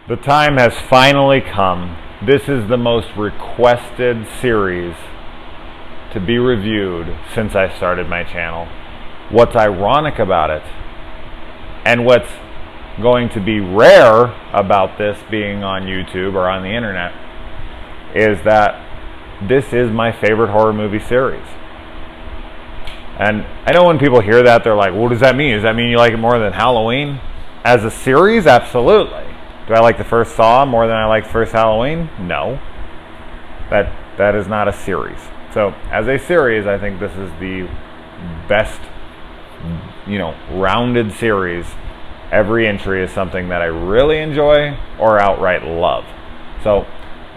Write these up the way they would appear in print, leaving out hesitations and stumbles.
The time has finally come. This is the most requested series to be reviewed since I started my channel. What's ironic about it, and what's going to be rare about this being on YouTube or on the internet, is that this is my favorite horror movie series. And I know when people hear that, they're like, what does that mean? Does that mean you like it more than Halloween? As a series, absolutely. Do I like the first Saw more than I like the first Halloween? No. That is not a series. So, as a series, I think this is the best, rounded series. Every entry is something that I really enjoy or outright love. So,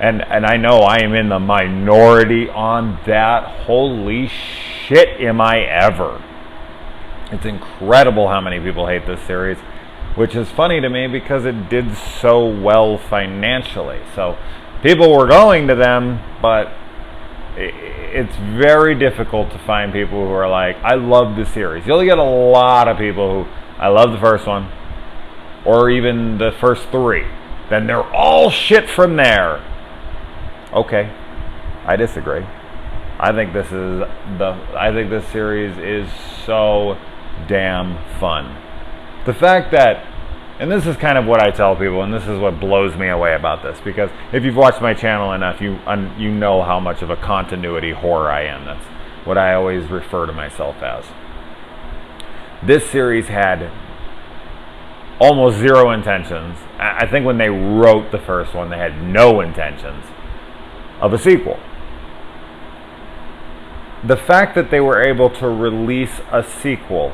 and I know I am in the minority on that. Holy shit, am I ever. It's incredible how many people hate this series, which is funny to me because it did so well financially. So people were going to them, but it's very difficult to find people who are like, I love the series. You'll get a lot of people who, I love the first one, or even the first three. Then they're all shit from there. Okay, I disagree. I think this series is so damn fun. The fact that, and this is kind of what I tell people, and this is what blows me away about this, because if you've watched my channel enough, you know how much of a continuity whore I am. That's what I always refer to myself as. This series had almost zero intentions. I think when they wrote the first one, they had no intentions of a sequel. The fact that they were able to release a sequel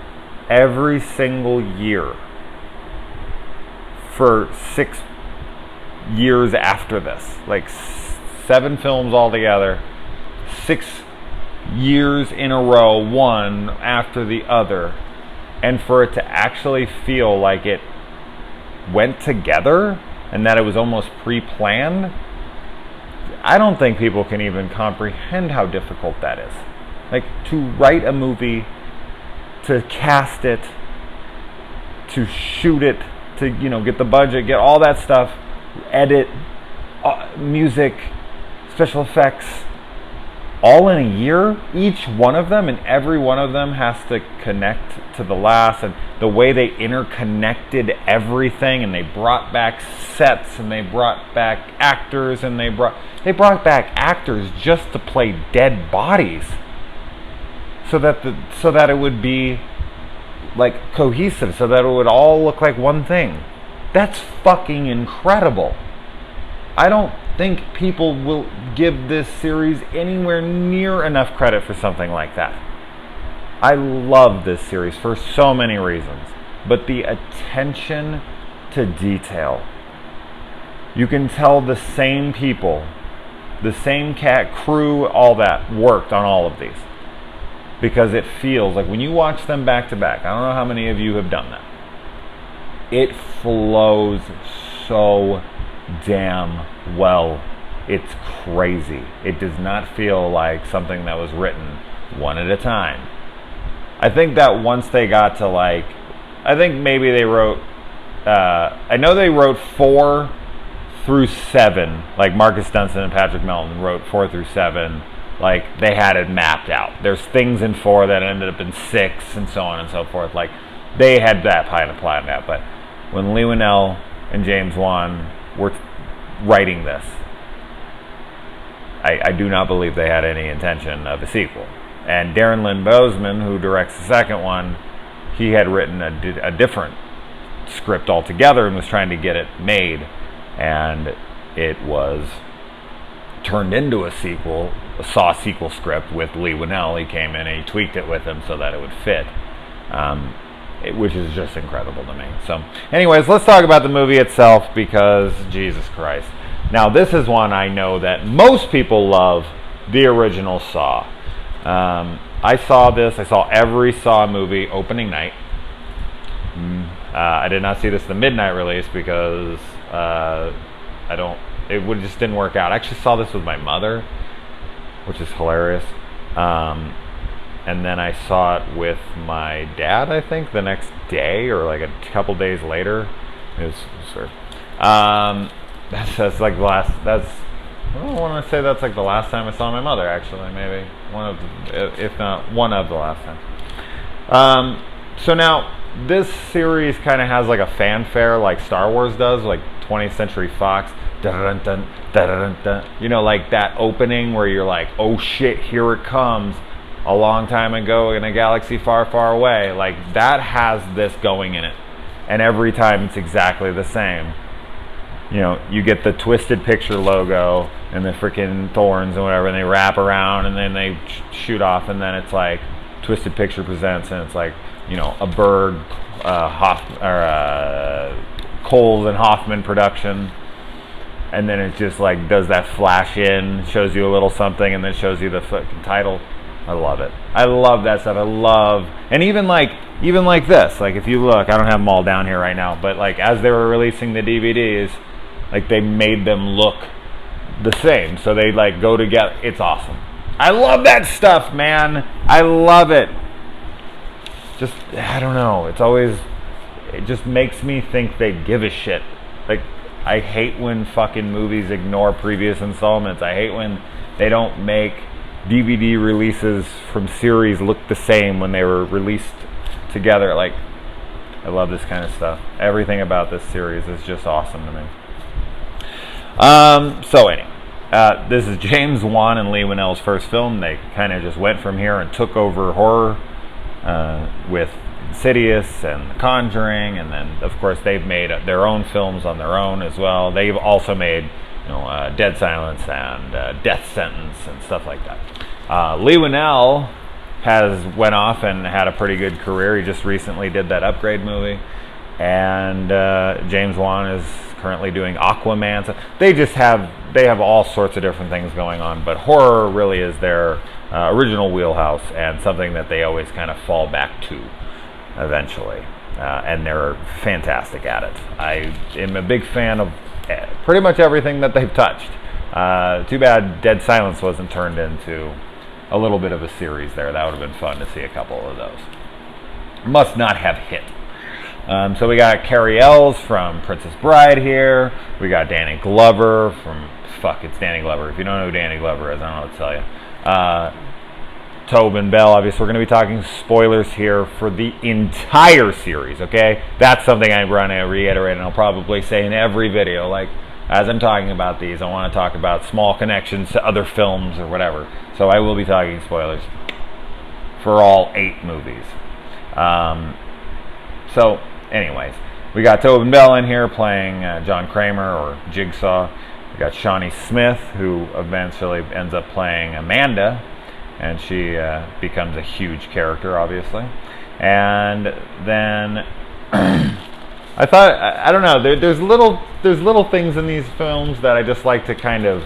every single year for 6 years after this, like 7 films altogether, 6 years in a row, one after the other, and for it to actually feel like it went together and that it was almost pre-planned, I don't think people can even comprehend how difficult that is. Like, to write a movie, to cast it, to shoot it, to get the budget, get all that stuff, edit, music, special effects, all in a year, each one of them, and every one of them has to connect to the last, and the way they interconnected everything, and they brought back sets, and they brought back actors, and they brought back actors just to play dead bodies, so that it would be like cohesive, so that it would all look like one thing. That's fucking incredible. I don't think people will give this series anywhere near enough credit for something like that. I love this series for so many reasons, but the attention to detail. You can tell the same people, the same crew, all that worked on all of these. Because it feels like when you watch them back to back, I don't know how many of you have done that, it flows so damn well. It's crazy. It does not feel like something that was written one at a time. I think that once they got to I think maybe they wrote, I know they wrote 4 through 7, like Marcus Dunstan and Patrick Melton wrote 4 through 7, like they had it mapped out. There's things in 4 that ended up in 6 and so on and so forth. Like they had that kind of planned out. But when Leigh Whannell and James Wan were writing this, I do not believe they had any intention of a sequel. And Darren Lynn Bousman, who directs the second one, he had written a different script altogether and was trying to get it made, and it was turned into a sequel, a Saw sequel script with Leigh Whannell. He came in and he tweaked it with him so that it would fit, which is just incredible to me. So anyways, let's talk about the movie itself, because Jesus Christ. Now this is one I know that most people love, the original Saw. I saw every Saw movie opening night. I did not see this the midnight release because it just didn't work out. I actually saw this with my mother, which is hilarious. And then I saw it with my dad, I think, the next day or like a couple days later. It was sort of That's like the last. I don't want to say that's like the last time I saw my mother. Actually, maybe if not one of the last times. So now this series kind of has like a fanfare, like Star Wars does, like 20th Century Fox. Dun, dun, dun, dun, dun. You know, like that opening where you're like, oh shit, here it comes. A long time ago in a galaxy far, far away. Like that has this going in it, and every time it's exactly the same. You know, you get the Twisted Picture logo and the freaking thorns and whatever, and they wrap around and then they shoot off, and then it's like Twisted Picture presents, and it's like, you know, a Berg, Coles and Hoffman production, and then it just like does that flash in, shows you a little something, and then shows you the fucking title. I love it. I love that stuff. And even like this, like if you look, I don't have them all down here right now, but like as they were releasing the DVDs, like they made them look the same, so they like go together. It's awesome. I love that stuff, man. I love it. Just, I don't know. It just makes me think they give a shit. Like, I hate when fucking movies ignore previous installments. I hate when they don't make DVD releases from series look the same when they were released together. Like, I love this kind of stuff. Everything about this series is just awesome to me. So anyway, this is James Wan and Leigh Whannell's first film. They kind of just went from here and took over horror with Insidious and The Conjuring, and then of course they've made their own films on their own as well. They've also made, you know, Dead Silence and Death Sentence and stuff like that. Leigh Whannell went off and had a pretty good career. He just recently did that Upgrade movie, and James Wan is currently doing Aquaman. So they have all sorts of different things going on, but horror really is their original wheelhouse and something that they always kind of fall back to eventually, and they're fantastic at it. I am a big fan of pretty much everything that they've touched. Too bad Dead Silence wasn't turned into a little bit of a series there. That would have been fun to see a couple of those. Must not have hit. So we got Cary Elwes from Princess Bride here. We got Danny Glover from... it's Danny Glover. If you don't know who Danny Glover is, I don't know what to tell you. Tobin Bell. Obviously, we're going to be talking spoilers here for the entire series, okay? That's something I want to reiterate, and I'll probably say in every video. Like, as I'm talking about these, I want to talk about small connections to other films or whatever. So I will be talking spoilers for all 8 movies. So, anyways, we got Tobin Bell in here playing John Kramer, or Jigsaw. We got Shawnee Smith, who eventually ends up playing Amanda, and she becomes a huge character, obviously. And then I thought, I don't know, there's little things in these films that I just like to kind of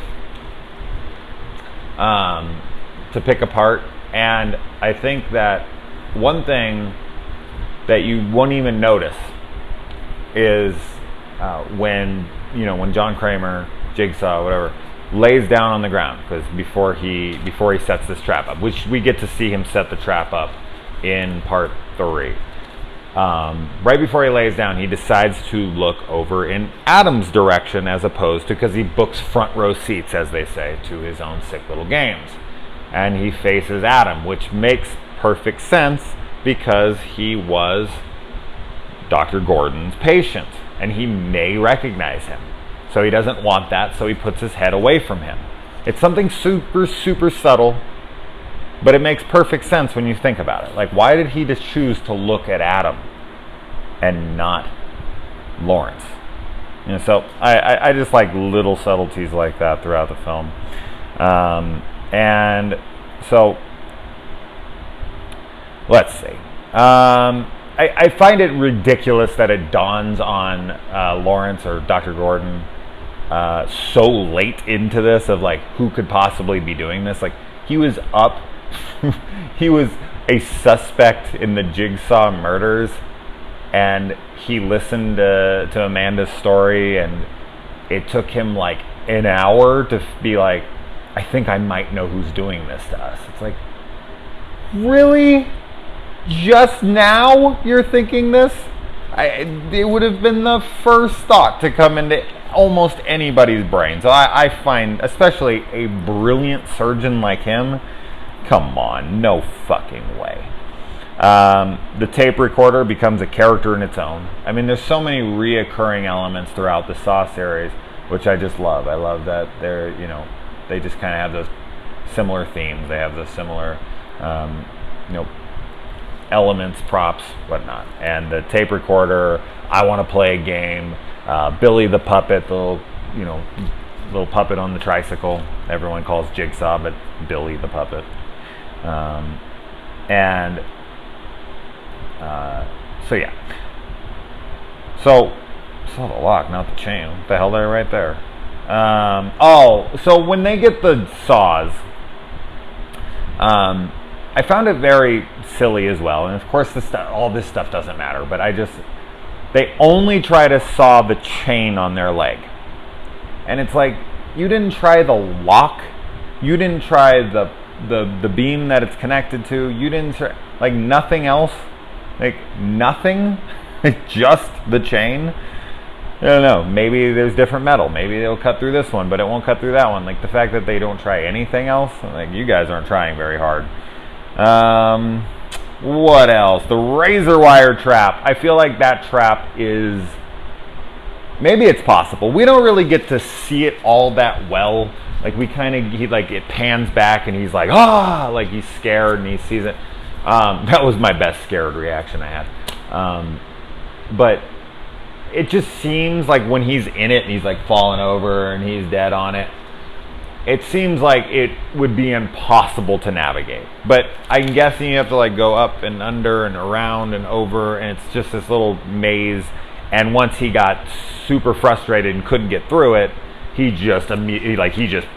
to pick apart. And I think that one thing that you won't even notice is when John Kramer, Jigsaw, whatever, lays down on the ground, because before he sets this trap up, which we get to see him set the trap up in part 3. Right before he lays down, he decides to look over in Adam's direction, as opposed to, because he books front row seats, as they say, to his own sick little games, and he faces Adam, which makes perfect sense because he was Dr. Gordon's patient, and he may recognize him. So he doesn't want that, so he puts his head away from him. It's something super, super subtle, but it makes perfect sense when you think about it. Like, why did he just choose to look at Adam and not Lawrence? You know, so I just like little subtleties like that throughout the film. And so, let's see. I find it ridiculous that it dawns on Lawrence or Dr. Gordon so late into this, of like, who could possibly be doing this. Like, he was up he was a suspect in the Jigsaw murders, and he listened to Amanda's story, and it took him like an hour to be like, I think I might know who's doing this to us. It's like, really? Just now you're thinking this? It would have been the first thought to come into almost anybody's brain. So I find, especially a brilliant surgeon like him, come on, no fucking way. The tape recorder becomes a character in its own. I mean, there's so many reoccurring elements throughout the Saw series, which I just love. I love that they just kind of have those similar themes. They have those similar, elements, props, whatnot. And the tape recorder, I want to play a game. Billy the puppet, the little puppet on the tricycle. Everyone calls Jigsaw, but Billy the puppet. So yeah. So saw the lock, not the chain. What the hell did I write there? So when they get the saws, I found it very silly as well. And of course, all this stuff doesn't matter. But they only try to saw the chain on their leg, and it's like, you didn't try the lock, you didn't try the beam that it's connected to, you didn't try, like, nothing else, like nothing, just the chain. I don't know, maybe there's different metal, maybe they'll cut through this one but it won't cut through that one. Like, the fact that they don't try anything else, like, you guys aren't trying very hard. What else? The razor wire trap. I feel like that trap is, maybe it's possible. We don't really get to see it all that well. Like, it pans back and he's like, like he's scared and he sees it. That was my best scared reaction I had. But it just seems like when he's in it and he's like falling over and he's dead on it, it seems like it would be impossible to navigate. But I'm guessing you have to like go up and under and around and over, and it's just this little maze. And once he got super frustrated and couldn't get through it, he just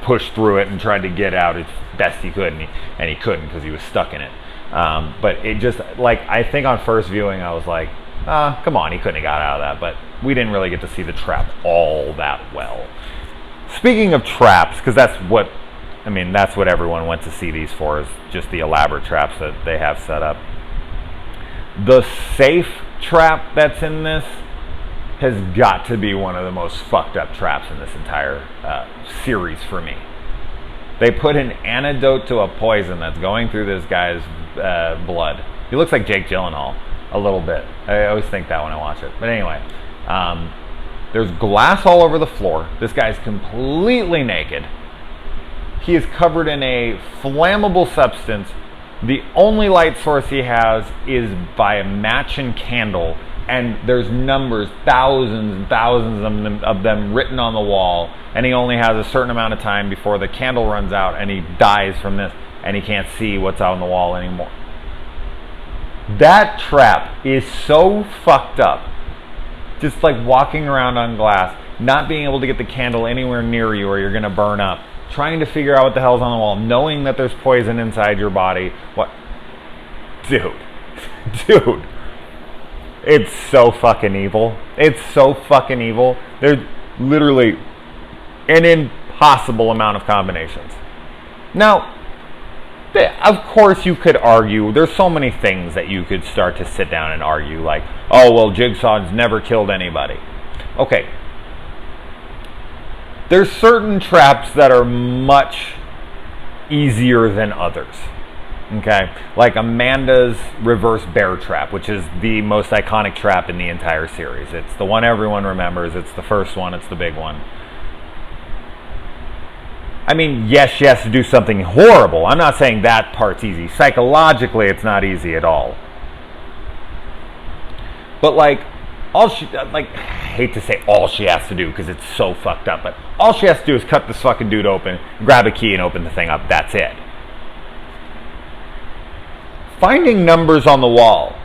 pushed through it and tried to get out as best he could, and he couldn't because he was stuck in it. But it just, like, I think on first viewing I was like, come on, he couldn't have got out of that. But we didn't really get to see the trap all that well. Speaking of traps, because that's what everyone went to see these for, is just the elaborate traps that they have set up. The safe trap that's in this has got to be one of the most fucked up traps in this entire series for me. They put an antidote to a poison that's going through this guy's blood. He looks like Jake Gyllenhaal a little bit. I always think that when I watch it. But anyway, there's glass all over the floor. This guy's completely naked. He is covered in a flammable substance. The only light source he has is by a match and candle, and there's numbers, thousands and thousands of them written on the wall, and he only has a certain amount of time before the candle runs out and he dies from this, and he can't see what's out on the wall anymore. That trap is so fucked up. Just like walking around on glass, not being able to get the candle anywhere near you or you're going to burn up, trying to figure out what the hell's on the wall, knowing that there's poison inside your body. What? Dude. It's so fucking evil. It's so fucking evil. There's literally an impossible amount of combinations. Now, of course you could argue, there's so many things that you could start to sit down and argue, like, oh, well, Jigsaw's never killed anybody. Okay. There's certain traps that are much easier than others. Okay? Like Amanda's reverse bear trap, which is the most iconic trap in the entire series. It's the one everyone remembers. It's the first one. It's the big one. I mean, yes, she has to do something horrible. I'm not saying that part's easy. Psychologically, it's not easy at all. But I hate to say all she has to do because it's so fucked up, but all she has to do is cut this fucking dude open, grab a key and open the thing up. That's it. Finding numbers on the wall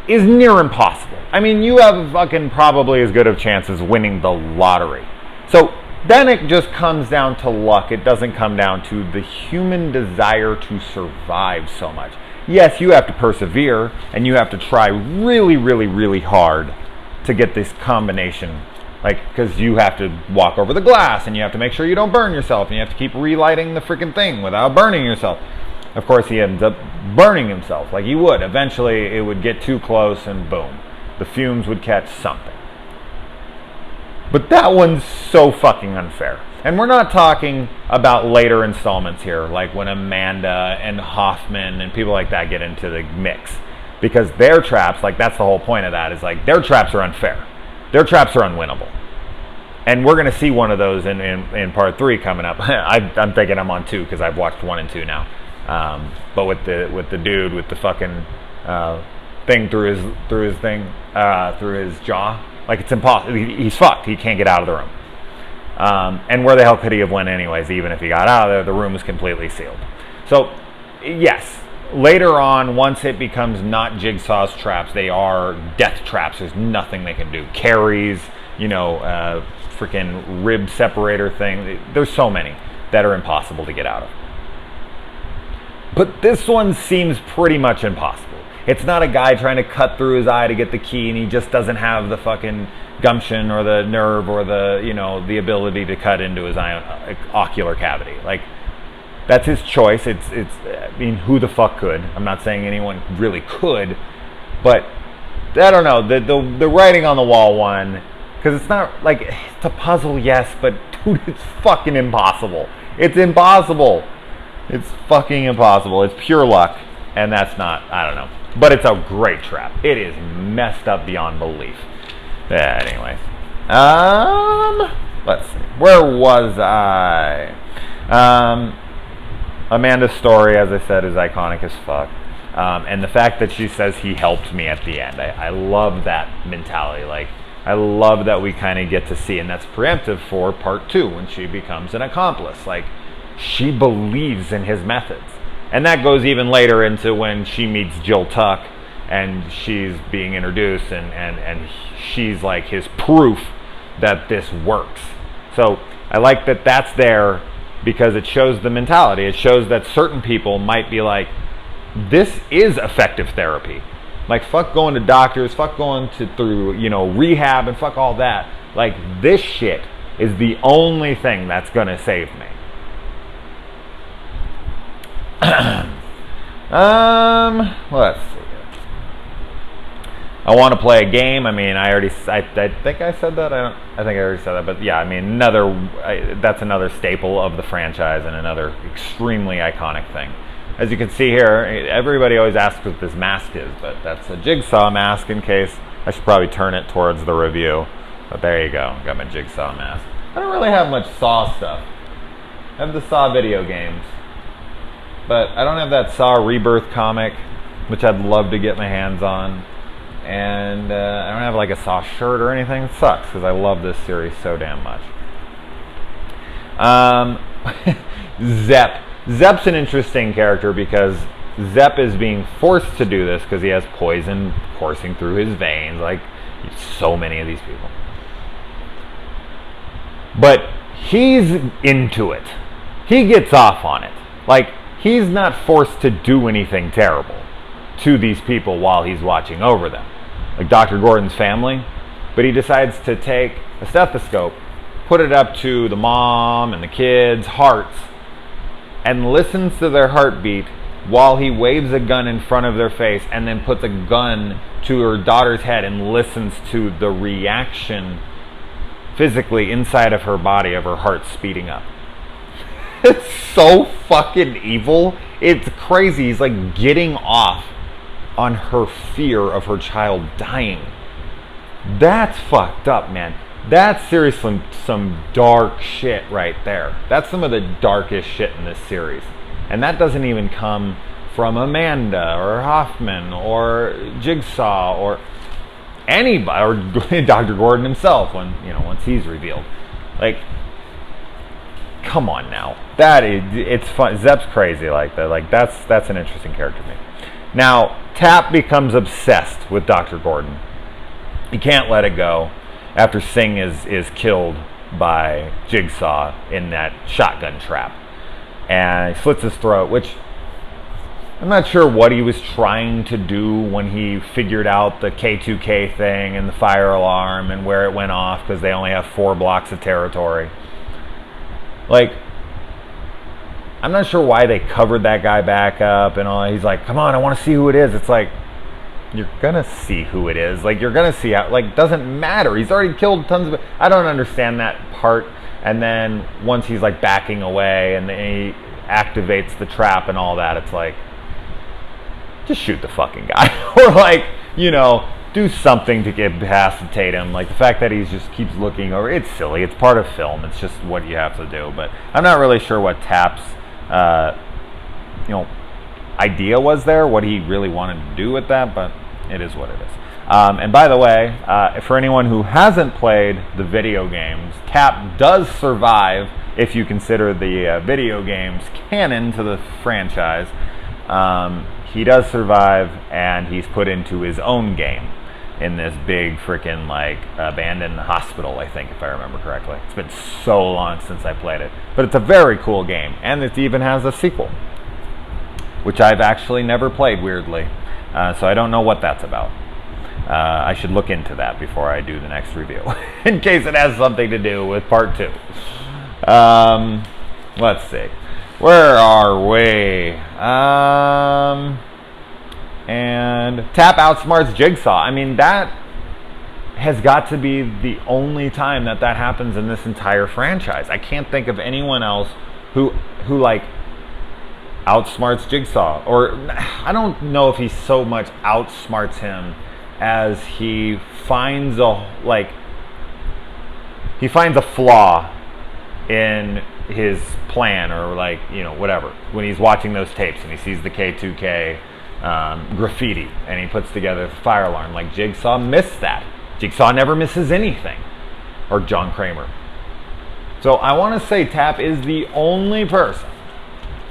is near impossible. I mean, you have fucking probably as good of a chance as winning the lottery. So then it just comes down to luck. It doesn't come down to the human desire to survive so much. Yes, you have to persevere, and you have to try really, really, really hard to get this combination. Because you have to walk over the glass, and you have to make sure you don't burn yourself, and you have to keep relighting the freaking thing without burning yourself. Of course, he ends up burning himself, like he would. Eventually, it would get too close, and boom. the fumes would catch something. But that one's so fucking unfair. And we're not talking about later installments here, like when Amanda and Hoffman and people like that get into the mix. Because their traps, like that's the whole point of that, is like their traps are unfair. Their traps are unwinnable. And we're going to see one of those in part 3 coming up. I'm thinking I'm on 2 because I've watched 1 and 2 now. But with the dude with the fucking thing through his jaw, like it's impossible. He's fucked. He can't get out of the room. And where the hell could he have went anyways? Even if he got out of there, the room was completely sealed. So yes, later on, once it becomes not Jigsaw's traps, they are death traps. There's nothing they can do. Carries, freaking rib separator thing. There's so many that are impossible to get out of. But this one seems pretty much impossible. It's not a guy trying to cut through his eye to get the key and he just doesn't have the fucking gumption or the nerve or the ability to cut into his ocular cavity. Like, that's his choice. I mean, who the fuck could? I'm not saying anyone really could, but I don't know. The writing on the wall one, because it's not like, it's a puzzle, yes, but dude, it's fucking impossible. It's impossible. It's fucking impossible. It's pure luck, and that's not, I don't know. But it's a great trap. It is messed up beyond belief. Yeah, anyway. Let's see. Where was I? Amanda's story, as I said, is iconic as fuck. And the fact that she says he helped me at the end. I love that mentality. Like, I love that we kind of get to see, and that's preemptive for part 2 when she becomes an accomplice. Like, she believes in his methods. And that goes even later into when she meets Jill Tuck and she's being introduced and she's like his proof that this works. So I like that that's there because it shows the mentality. It shows that certain people might be like, this is effective therapy. Like, fuck going to doctors, fuck going through rehab and fuck all that. Like, this shit is the only thing that's gonna save me. Let's see. I want to play a game. I mean, I think I said that. I think I already said that. But yeah, I mean, that's another staple of the franchise and another extremely iconic thing. As you can see here, everybody always asks what this mask is, but that's a Jigsaw mask. In case I should probably turn it towards the review. But there you go. Got my Jigsaw mask. I don't really have much Saw stuff. I have the Saw video games. But I don't have that Saw Rebirth comic, which I'd love to get my hands on. And I don't have like a Saw shirt or anything. It sucks because I love this series so damn much. Zepp. Zepp's an interesting character because Zepp is being forced to do this because he has poison coursing through his veins. Like, so many of these people. But he's into it. He gets off on it. Like, he's not forced to do anything terrible to these people while he's watching over them, like Dr. Gordon's family. But he decides to take a stethoscope, put it up to the mom and the kids' hearts, and listens to their heartbeat while he waves a gun in front of their face and then puts a gun to her daughter's head and listens to the reaction physically inside of her body of her heart speeding up. It's so fucking evil. It's crazy. He's like getting off on her fear of her child dying. That's fucked up, man. That's seriously some dark shit right there. That's some of the darkest shit in this series. And that doesn't even come from Amanda or Hoffman or Jigsaw or anybody, or Dr. Gordon himself when, once he's revealed. Like, come on now. It's fun. Zepp's crazy like that. Like, that's an interesting character to me. Now, Tap becomes obsessed with Dr. Gordon. He can't let it go after Singh is killed by Jigsaw in that shotgun trap. And he slits his throat, which I'm not sure what he was trying to do when he figured out the K2K thing and the fire alarm and where it went off, because they only have 4 blocks of territory. Like, I'm not sure why they covered that guy back up and all. He's like, come on, I want to see who it is. It's like, you're gonna see who it is. Like, you're gonna see how, like, doesn't matter. He's already killed tons of. I don't understand that part. And then once he's like backing away and then he activates the trap and all that, it's like, just shoot the fucking guy. Or like, you know, do something to incapacitate him. Like the fact that he just keeps looking over, it's silly. It's part of film. It's just what you have to do. But I'm not really sure what Tap's, idea was there, what he really wanted to do with that, but it is what it is. And by the way, for anyone who hasn't played the video games, Tap does survive if you consider the video games canon to the franchise. He does survive, and he's put into his own game in this big freaking like abandoned hospital, I think, if I remember correctly. It's been so long since I played it, but it's a very cool game, and it even has a sequel, which I've actually never played, weirdly, so I don't know what that's about. I should look into that before I do the next review, in case it has something to do with part 2. Let's see. Where are we? And Tap outsmarts Jigsaw. I mean, that has got to be the only time that happens in this entire franchise. I can't think of anyone else who like outsmarts Jigsaw. Or I don't know if he so much outsmarts him as he finds a flaw in his plan, or like, you know, whatever, when he's watching those tapes and he sees the K2K graffiti and he puts together the fire alarm. Like, Jigsaw missed that. Jigsaw never misses anything. Or John Kramer. So I want to say Tap is the only person,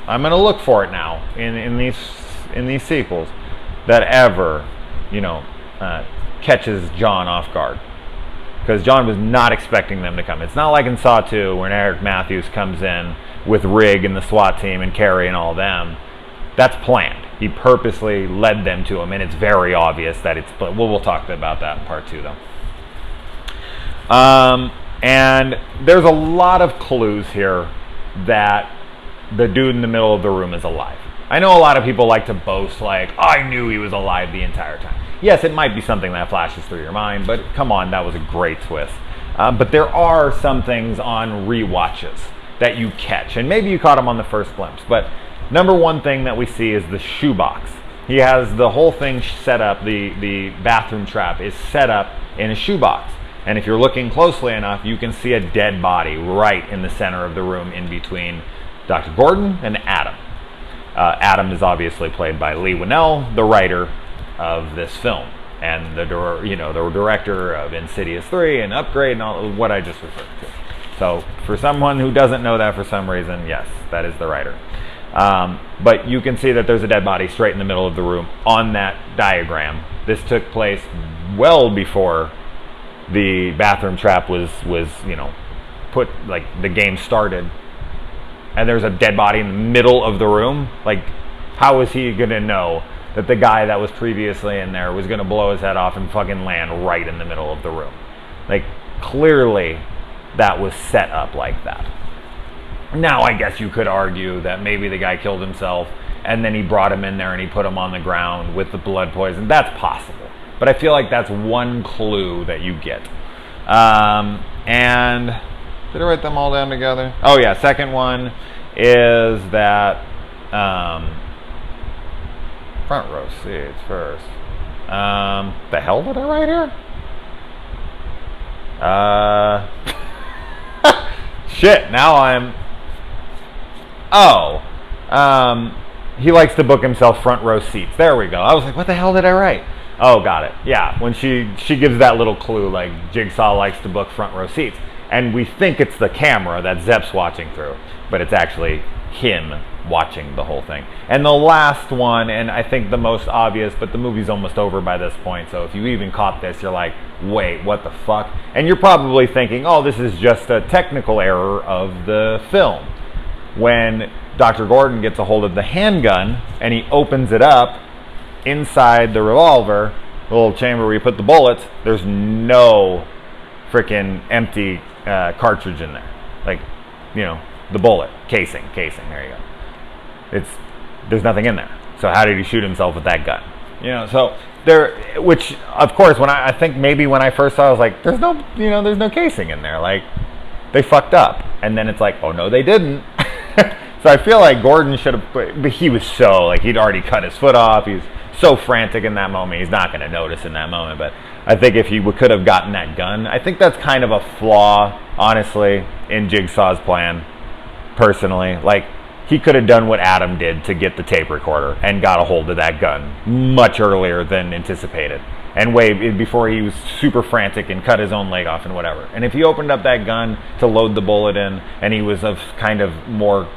I'm going to look for it now in these sequels, that ever, you know, catches John off guard. Because John was not expecting them to come. It's not like in Saw 2 when Eric Matthews comes in with Rig and the SWAT team and Carrie and all them. That's planned. He purposely led them to him, and it's very obvious that it's... But we'll talk about that in part 2, though. And there's a lot of clues here that the dude in the middle of the room is alive. I know a lot of people like to boast, like, oh, I knew he was alive the entire time. Yes, it might be something that flashes through your mind, but come on, that was a great twist. But there are some things on rewatches that you catch, and maybe you caught them on the first glimpse. But number one thing that we see is the shoebox. He has the whole thing set up, the bathroom trap is set up in a shoebox. And if you're looking closely enough, you can see a dead body right in the center of the room in between Dr. Gordon and Adam. Adam is obviously played by Leigh Whannell, the writer of this film, and the director of Insidious 3 and Upgrade and all what I just referred to. So for someone who doesn't know that for some reason, yes, that is the writer. But you can see that there's a dead body straight in the middle of the room on that diagram. This took place well before the bathroom trap was put, like the game started. And there's a dead body in the middle of the room. Like, how was he gonna know that the guy that was previously in there was gonna blow his head off and fucking land right in the middle of the room? Like, clearly that was set up like that. Now, I guess you could argue that maybe the guy killed himself and then he brought him in there and he put him on the ground with the blood poison. That's possible. But I feel like that's one clue that you get. And did I write them all down together? Oh yeah, second one is that front row seats first. The hell did I write here? Shit, now I'm... Oh. He likes to book himself front row seats. There we go. I was like, what the hell did I write? Oh, got it. Yeah, when she gives that little clue, like, Jigsaw likes to book front row seats. And we think it's the camera that Zepp's watching through, but it's actually him watching the whole thing. And the last one, and I think the most obvious, but the movie's almost over by this point, so if you even caught this, you're like, wait, what the fuck? And you're probably thinking, oh, this is just a technical error of the film. When Dr. Gordon gets a hold of the handgun and he opens it up, inside the revolver, the little chamber where you put the bullets, there's no freaking empty cartridge in there. Like, you know, the bullet casing, there you go. There's nothing in there. So how did he shoot himself with that gun? So there, which of course, when I think maybe when I first saw it, I was like, there's no casing in there. Like, they fucked up. And then it's like, oh no, they didn't. So I feel like Gordon should have, but he was so, like, he'd already cut his foot off. He was so frantic in that moment. He's not going to notice in that moment. But I think if he could have gotten that gun, I think that's kind of a flaw, honestly, in Jigsaw's plan, personally. Like, he could have done what Adam did to get the tape recorder and got a hold of that gun much earlier than anticipated. And way before he was super frantic and cut his own leg off and whatever. And if he opened up that gun to load the bullet in, and he was of kind of more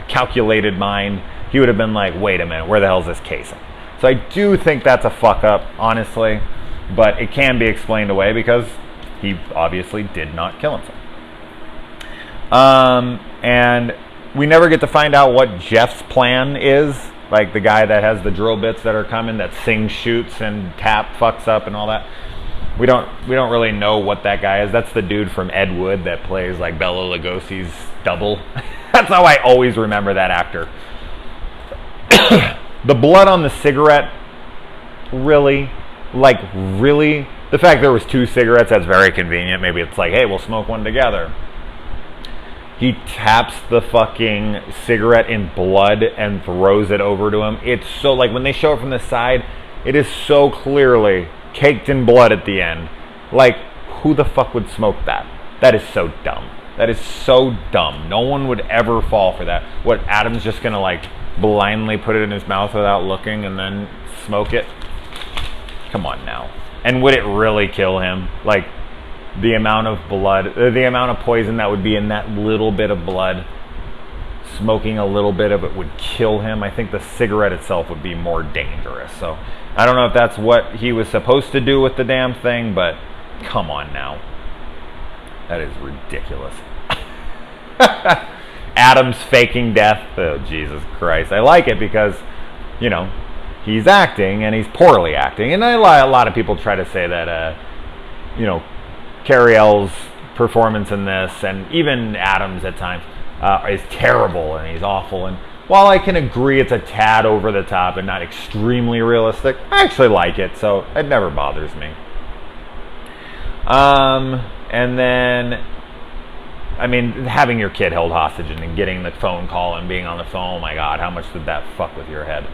calculated mind, he would have been like, wait a minute, where the hell is this casing? So I do think that's a fuck up, honestly, but it can be explained away because he obviously did not kill himself. And we never get to find out what Jeff's plan is, like the guy that has the drill bits that are coming, that Sing shoots and Tap fucks up and all that. We don't really know what that guy is. That's the dude from Ed Wood that plays like Bela Lugosi's double. That's how I always remember that actor. The blood on the cigarette, really? The fact there was 2 cigarettes, that's very convenient. Maybe it's like, hey, we'll smoke one together. He taps the fucking cigarette in blood and throws it over to him. It's so, like, when they show it from the side, it is so clearly caked in blood at the end. Like, who the fuck would smoke that? That is so dumb. That is so dumb. No one would ever fall for that. What, Adam's just gonna, like, blindly put it in his mouth without looking and then smoke it? Come on now. And would it really kill him? Like, the amount of blood, the amount of poison that would be in that little bit of blood, smoking a little bit of it would kill him. I think the cigarette itself would be more dangerous. So I don't know if that's what he was supposed to do with the damn thing, but come on now. That is ridiculous. Adam's faking death. Oh, Jesus Christ. I like it because, he's acting and he's poorly acting. And a lot of people try to say that, Cary-Ells' performance in this, and even Adam's at times, is terrible and he's awful. And while I can agree it's a tad over the top and not extremely realistic, I actually like it, so it never bothers me. And then, having your kid held hostage and then getting the phone call and being on the phone, oh my God, how much did that fuck with your head?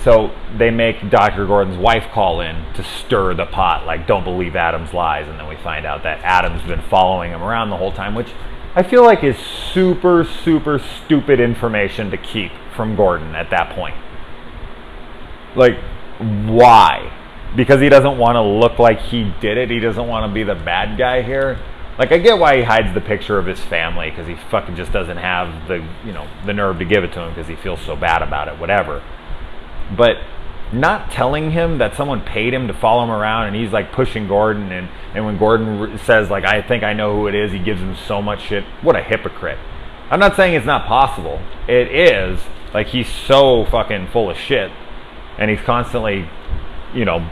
So they make Dr. Gordon's wife call in to stir the pot, like, don't believe Adam's lies. And then we find out that Adam's been following him around the whole time, which I feel like is super, super stupid information to keep from Gordon at that point. Like, why? Because he doesn't want to look like he did it? He doesn't want to be the bad guy here? Like, I get why he hides the picture of his family, because he fucking just doesn't have the nerve to give it to him because he feels so bad about it, whatever. But not telling him that someone paid him to follow him around, and he's like pushing Gordon, and when Gordon says, like, I think I know who it is, he gives him so much shit. What a hypocrite. I'm not saying it's not possible. It is. Like, he's so fucking full of shit, and he's constantly,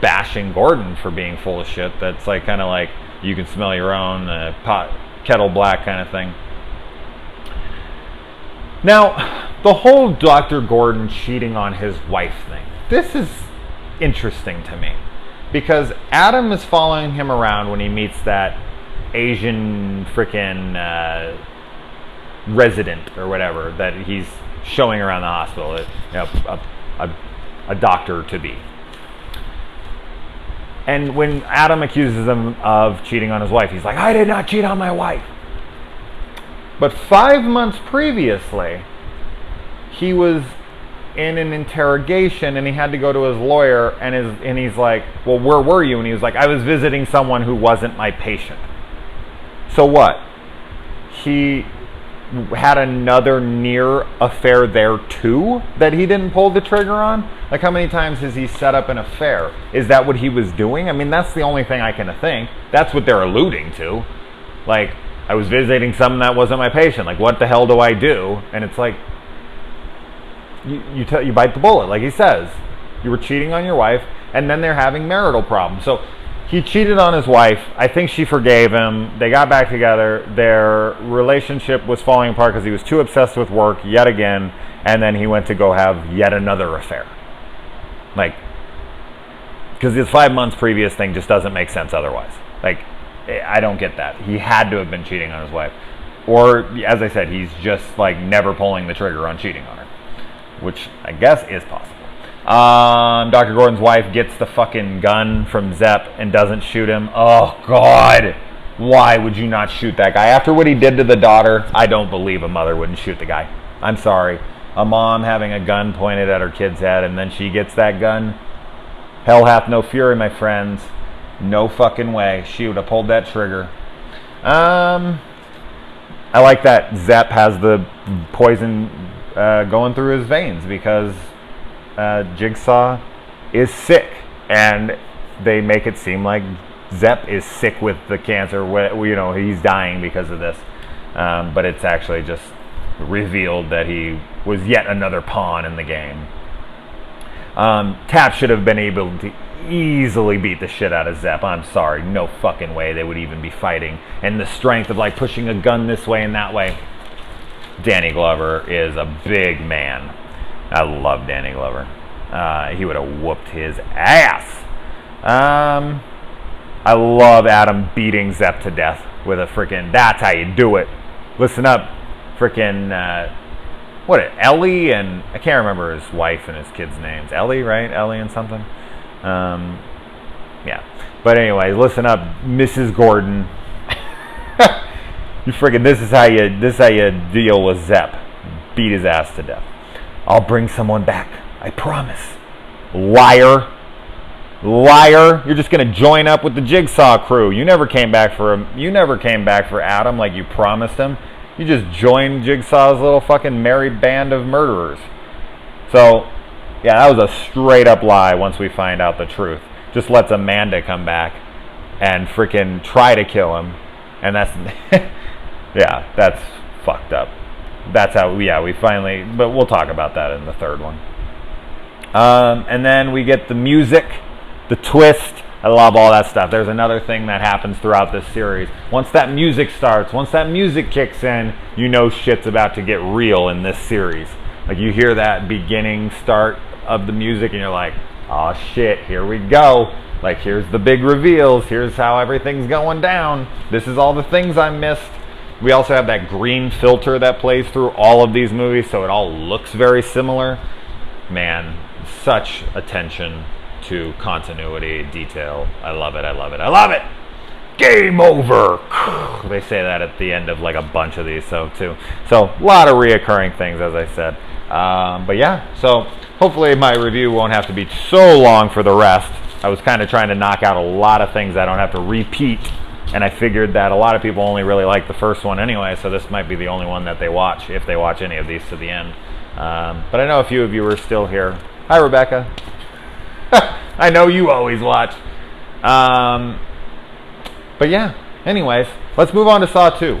bashing Gordon for being full of shit. That's like kind of like, you can smell your own pot, kettle black kind of thing. Now, the whole Dr. Gordon cheating on his wife thing, this is interesting to me. Because Adam is following him around when he meets that Asian frickin' resident or whatever that he's showing around the hospital, a doctor to be. And when Adam accuses him of cheating on his wife, he's like, I did not cheat on my wife. But 5 months previously, he was in an interrogation and he had to go to his lawyer, and he's like, well, where were you? And he was like, I was visiting someone who wasn't my patient. So what? He had another near affair there too that he didn't pull the trigger on? Like, how many times has he set up an affair? Is that what he was doing? I mean, that's the only thing I can think. That's what they're alluding to. Like, I was visiting someone that wasn't my patient. Like, what the hell do I do? And it's like, you bite the bullet, like he says. You were cheating on your wife, and then they're having marital problems. So he cheated on his wife. I think she forgave him. They got back together. Their relationship was falling apart because he was too obsessed with work yet again, and then he went to go have yet another affair. Like, because this 5 months previous thing just doesn't make sense otherwise. Like, I don't get that. He had to have been cheating on his wife. Or, as I said, he's just like never pulling the trigger on cheating on her, which I guess is possible. Dr. Gordon's wife gets the fucking gun from Zepp and doesn't shoot him. Oh, God. Why would you not shoot that guy? After what he did to the daughter, I don't believe a mother wouldn't shoot the guy. I'm sorry. A mom having a gun pointed at her kid's head and then she gets that gun. Hell hath no fury, my friends. No fucking way. She would have pulled that trigger. I like that Zepp has the poison going through his veins because Jigsaw is sick, and they make it seem like Zepp is sick with the cancer. You know, he's dying because of this, but it's actually just revealed that he was yet another pawn in the game. Tap should have been able to easily beat the shit out of Zepp. I'm sorry, no fucking way they would even be fighting. And the strength of like pushing a gun this way and that way. Danny Glover is a big man. I love Danny Glover. He would have whooped his ass. I love Adam beating Zepp to death with a freaking, that's how you do it. Listen up, freaking, Ellie and, I can't remember his wife and his kids' names. Ellie, right? Ellie and something. Yeah. But anyway, listen up, Mrs. Gordon. You friggin', this is how you deal with Zepp. Beat his ass to death. I'll bring someone back. I promise. Liar. Liar. You're just gonna join up with the Jigsaw crew. You never came back for him. You never came back for Adam like you promised him. You just joined Jigsaw's little fucking merry band of murderers. So, yeah, that was a straight up lie once we find out the truth. Just lets Amanda come back and freaking try to kill him. And that's, yeah, that's fucked up. That's how, yeah, we finally, but we'll talk about that in the third one. And then we get the music, the twist. I love all that stuff. There's another thing that happens throughout this series. Once that music starts, once that music kicks in, you know shit's about to get real in this series. Like you hear that beginning start of the music and you're like, oh shit, here we go. Like here's the big reveals. Here's how everything's going down. This is all the things I missed. We also have that green filter that plays through all of these movies, so it all looks very similar. Man, such attention to continuity, detail. I love it, I love it, I love it! Game over! They say that at the end of like a bunch of these, so a lot of reoccurring things, as I said. But yeah, so hopefully my review won't have to be so long for the rest. I was kind of trying to knock out a lot of things I don't have to repeat. And I figured that a lot of people only really like the first one anyway, so this might be the only one that they watch, if they watch any of these to the end. But I know a few of you are still here. Hi, Rebecca. I know you always watch. But yeah, anyways, let's move on to Saw 2.